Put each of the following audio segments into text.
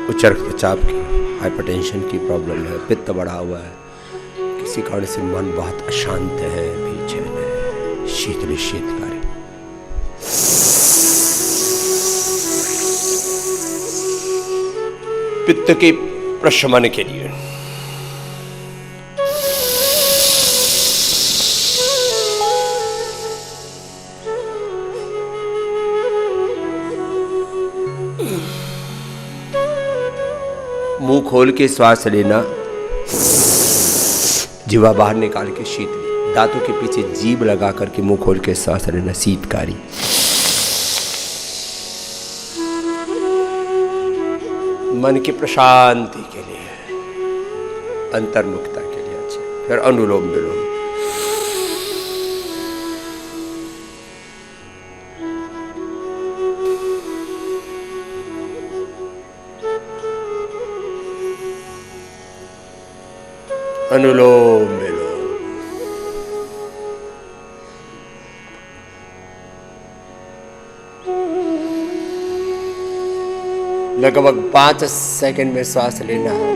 उच्च रक्तचाप की, हाइपरटेंशन की प्रॉब्लम है, पित्त बढ़ा हुआ है, किसी कारण से मन बहुत अशांत है, बेचैन है, शीतल शीतकारी, पित्त के प्रशमन के लिए मुंह खोल के श्वास लेना, जीवा बाहर निकाल के शीतली, दांतों के पीछे जीभ लगा करके मुंह खोल के श्वास लेना शीतकारी। मन की प्रशांति के लिए, अंतर्मुखता के लिए। अच्छा, फिर अनुलोम विलोम। अनुलोम विलोम। लगभग 5 सेकंड में श्वास लेना है,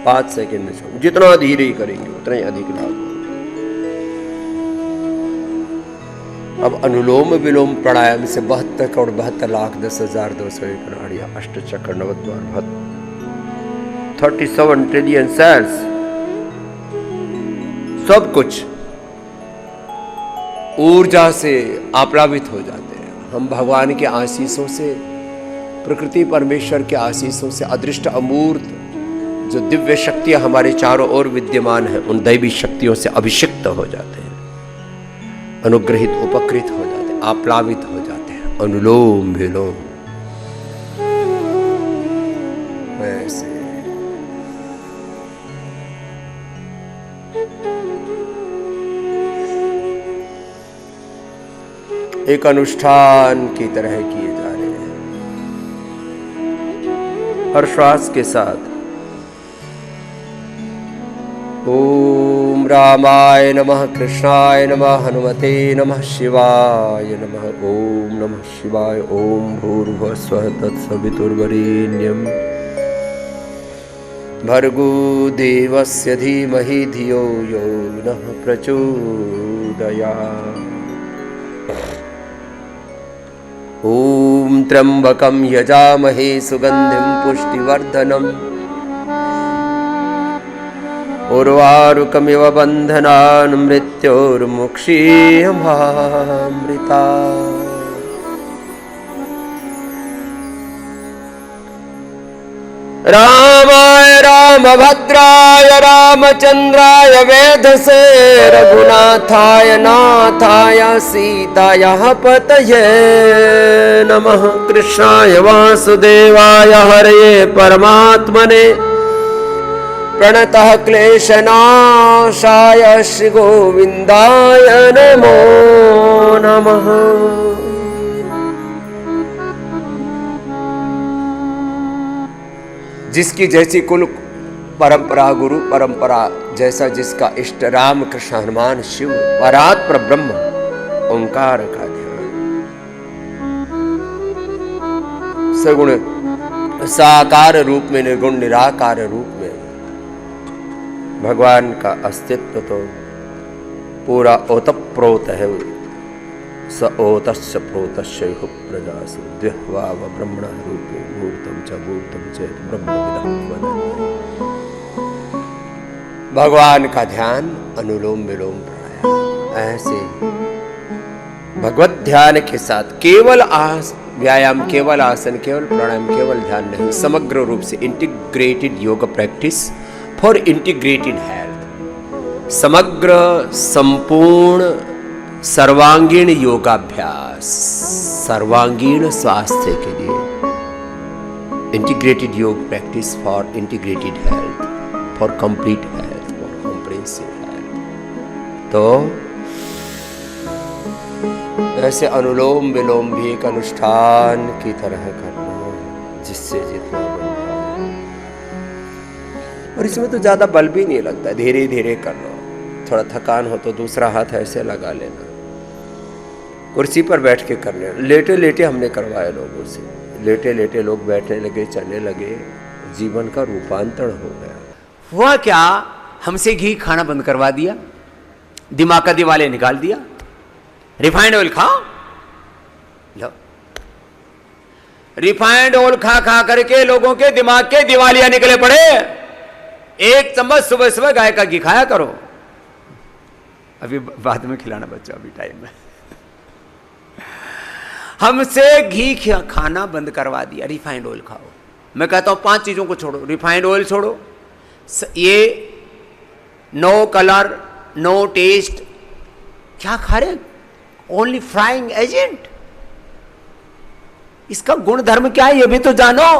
5 सेकंड में छोड़, जितना धीरे ही करेंगे उतना ही अधिक लाभ। अब अनुलोम विलोम प्राणायाम से 72 करोड़ 72 लाख 10,201 नाड़ियां, अष्ट चक्र, नवद्वार, 37 ट्रिलियन सेल्स, सब कुछ ऊर्जा से आप्लावित हो जाते हैं। हम भगवान के आशीषों से, प्रकृति परमेश्वर के आशीषों से, अदृष्ट अमूर्त जो दिव्य शक्तियां हमारे चारों ओर विद्यमान है, उन दैवी शक्तियों से अभिषिक्त हो जाते हैं, अनुग्रहित उपकृत हो जाते हैं, आप्लावित हो जाते हैं। अनुलोम विलोम वैसे एक अनुष्ठान की तरह किए जा रहे हैं। हर श्वास के साथ ओम रामाय नमः, कृष्णाय नमः, हनुमते नमः, शिवाय नमः, ओम नमः शिवाय, ओम भूर्भुवः स्वः तत्सवितुर्वरेण्यं भर्गो देवस्य धीमहि धियो यो नः प्रचोदयात्। ओम त्र्यंबकं यजामहे सुगंधिं पुष्टिवर्धनम् उर्वारुकमिव बन्धनान् मृत्योर्मुक्षीयमामृतात्। रामाय रामभद्राय रामचंद्राय वेधसे रघुनाथाय नाथाय सीतायाः पतये नमः। कृष्णाय वासुदेवाय हरये परमात्मने प्रणतः क्लेशनाशाय श्री गोविंदाय नमो नमः। जिसकी जैसी कुल परंपरा, गुरु परंपरा, जैसा जिसका इष्ट राम कृष्ण हनुमान शिव परात्पर ब्रह्म ओंकार का ध्यान, सगुण साकार रूप में, निर्गुण निराकार रूप में भगवान का अस्तित्व तो पूरा ओतप्रोत है। स ओतस्य प्रोतस्य प्रजासु द्विहवाव ब्रह्मणः रूपे मूर्तं च ब्रह्मविदं वदन्ति। भगवान का ध्यान, अनुलोम विलोम प्राणायाम, ऐसे भगवत ध्यान के साथ केवल व्यायाम, केवल आसन, केवल प्राणायाम, केवल ध्यान नहीं, समग्र रूप से integrated yoga practice for integrated health, समग्र संपूर्ण सर्वांगीण योगाभ्यास, सर्वांगीण स्वास्थ्य के लिए इंटीग्रेटेड योग practice for integrated health, for complete health, for comprehensive health. तो ऐसे अनुलोम विलोम भी एक अनुष्ठान की तरह करना, जिससे जितना बन पाए। और इसमें तो ज्यादा बल भी नहीं लगता, धीरे धीरे करना। थोड़ा थकान हो तो दूसरा हाथ ऐसे लगा लेना, कुर्सी पर बैठ के कर लेना। लेटे लेटे हमने करवाया लोगों से, लेटे लेटे लोग बैठने लगे, चलने लगे, जीवन का रूपांतरण हो गया। हुआ क्या, हमसे घी खाना बंद करवा दिया, दिमाग का दिवाले निकाल दिया। रिफाइंड ऑयल खाओ, लो रिफाइंड ऑयल खा खा करके लोगों के दिमाग के दिवालिया निकले पड़े। एक चम्मच सुबह सुबह गाय का घी खाया करो। अभी बाद में खिलाना बच्चा, अभी टाइम है। हमसे घी खाना बंद करवा दिया, रिफाइंड ऑयल खाओ। मैं कहता हूं 5 चीजों को छोड़ो, रिफाइंड ऑयल छोड़ो, ये नो कलर नो टेस्ट, क्या खा रहे, ओनली फ्राइंग एजेंट। इसका गुण धर्म क्या है ये भी तो जानो।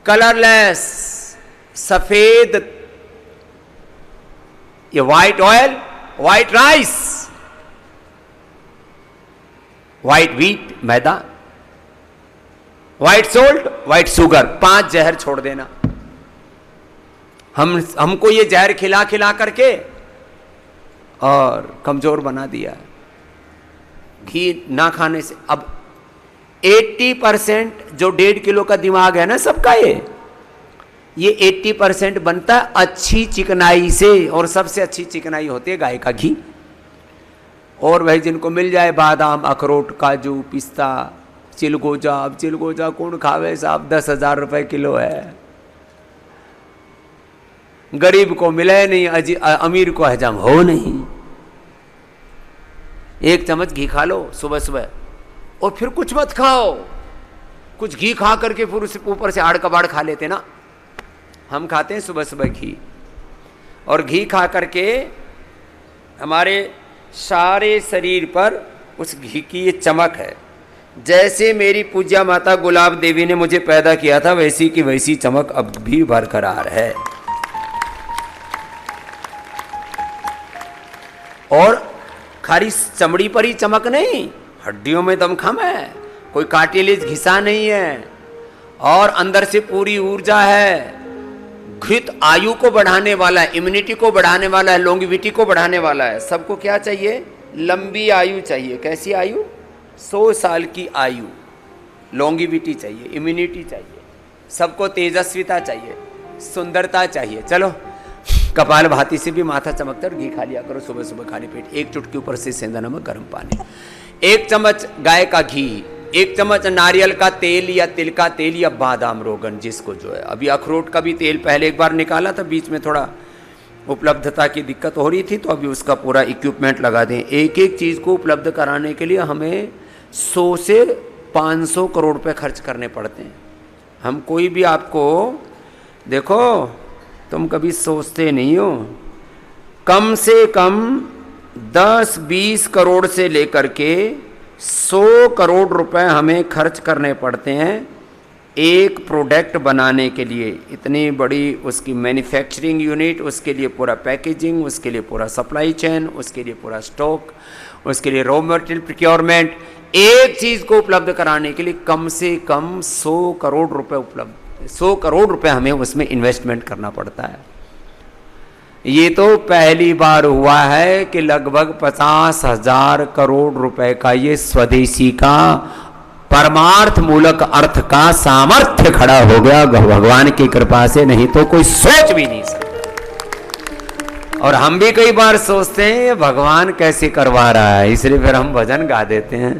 कलरलेस सफेद ये white oil, white rice, white wheat मैदा, व्हाइट सोल्ट, व्हाइट शुगर, 5 जहर छोड़ देना। हमको ये जहर खिला खिला करके और कमजोर बना दिया घी ना खाने से। अब 80% जो 1.5 किलो का दिमाग है ना सबका, ये 80% बनता है अच्छी चिकनाई से, और सबसे अच्छी चिकनाई होती है गाय का घी। और वही जिनको मिल जाए बादाम, अखरोट, काजू, पिस्ता, चिलगोजा। अब चिलगोजा कौन खावे साहब, 10,000 रुपए किलो है। गरीब को मिले नहीं, अमीर को हजम हो नहीं। 1 चम्मच घी खा लो सुबह सुबह, और फिर कुछ मत खाओ। कुछ घी खा करके फिर उससे ऊपर से आड़ कबाड़ खा लेते ना। हम खाते हैं सुबह सुबह घी, और घी खा करके हमारे सारे शरीर पर उस घी की ये चमक है। जैसे मेरी पूज्या माता गुलाब देवी ने मुझे पैदा किया था, वैसी की वैसी चमक अब भी बरकरार है। और खाली चमड़ी पर ही चमक नहीं, हड्डियों में दमखम है, कोई कार्टिलेज घिसा नहीं है, और अंदर से पूरी ऊर्जा है। घृत आयु को बढ़ाने वाला है, इम्यूनिटी को बढ़ाने वाला है, लॉन्गिविटी को बढ़ाने वाला है। सबको क्या चाहिए, लंबी आयु चाहिए। कैसी आयु, 100 साल की आयु, लॉन्गिविटी चाहिए, इम्यूनिटी चाहिए, सबको तेजस्विता चाहिए, सुंदरता चाहिए। चलो कपाल भाती से भी माथा चमकता है, और घी खा लिया करो सुबह सुबह खाली पेट। 1 चुटकी ऊपर से सेंधा नमक, गर्म पानी, 1 चम्मच गाय का घी, 1 चम्मच नारियल का तेल या तिल का तेल या बादाम रोगन, जिसको जो है। अभी अखरोट का भी तेल पहले एक बार निकाला था, बीच में थोड़ा उपलब्धता की दिक्कत हो रही थी, तो अभी उसका पूरा इक्विपमेंट लगा दें। एक एक चीज़ को उपलब्ध कराने के लिए हमें 100 से 500 करोड़ रुपए खर्च करने पड़ते हैं। हम कोई भी आपको देखो, तुम कभी सोचते नहीं हो, कम से कम 10-20 करोड़ से लेकर के 100 करोड़ रुपए हमें खर्च करने पड़ते हैं एक प्रोडक्ट बनाने के लिए। इतनी बड़ी उसकी मैन्युफैक्चरिंग यूनिट, उसके लिए पूरा पैकेजिंग, उसके लिए पूरा सप्लाई चेन, उसके लिए पूरा स्टॉक, उसके लिए रॉ मटेरियल प्रोक्योरमेंट। एक चीज़ को उपलब्ध कराने के लिए कम से कम 100 करोड़ रुपए 100 करोड़ रुपए हमें उसमें इन्वेस्टमेंट करना पड़ता है। ये तो पहली बार हुआ है कि लगभग 50,000 करोड़ रुपए का ये स्वदेशी का परमार्थ मूलक अर्थ का सामर्थ्य खड़ा हो गया भगवान की कृपा से, नहीं तो कोई सोच भी नहीं सकता। और हम भी कई बार सोचते हैं ये भगवान कैसे करवा रहा है, इसलिए फिर हम भजन गा देते हैं।